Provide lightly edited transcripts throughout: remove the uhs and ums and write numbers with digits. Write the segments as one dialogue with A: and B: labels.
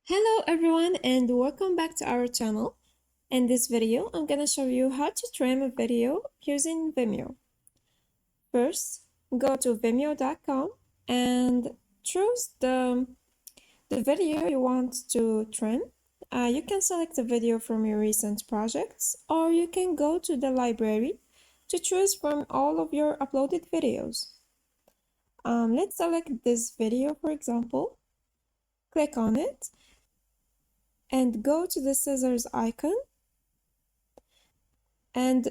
A: Hello everyone and welcome back to our channel. In this video, I'm gonna show you how to trim a video using Vimeo. First, go to vimeo.com and choose the video you want to trim. You can select a video from your recent projects, or you can go to the library to choose from all of your uploaded videos. Let's select this video, for example. Click on it and go to the scissors icon and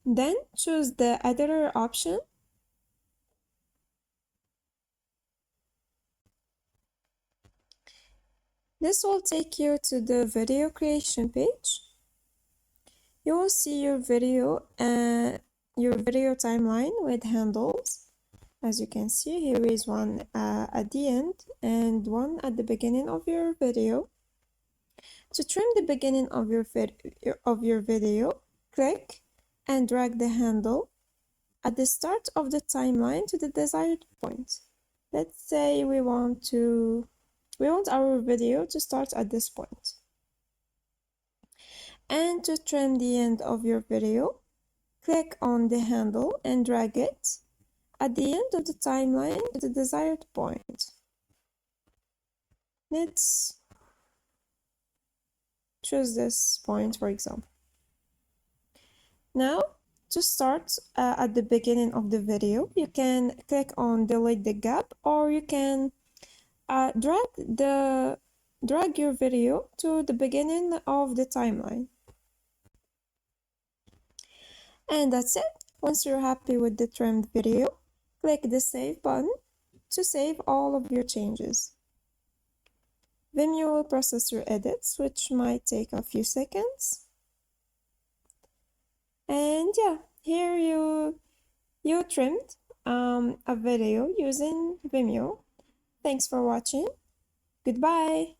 A: then choose the editor option. This will take you to the video creation page. You will see your video timeline with handles. As you can see, here is one at the end and one at the beginning of your video. To trim the beginning of your video, click and drag the handle at the start of the timeline to the desired point. Let's say we want our video to start at this point. And to trim the end of your video, click on the handle and drag it at the end of the timeline to the desired point. Let's choose this point, for example. Now, to start at the beginning of the video, you can click on delete the gap, or you can drag your video to the beginning of the timeline. And that's it. Once you're happy with the trimmed video, click the save button to save all of your changes. Vimeo will process your edits, which might take a few seconds. And yeah, here you trimmed a video using Vimeo. Thanks for watching. Goodbye.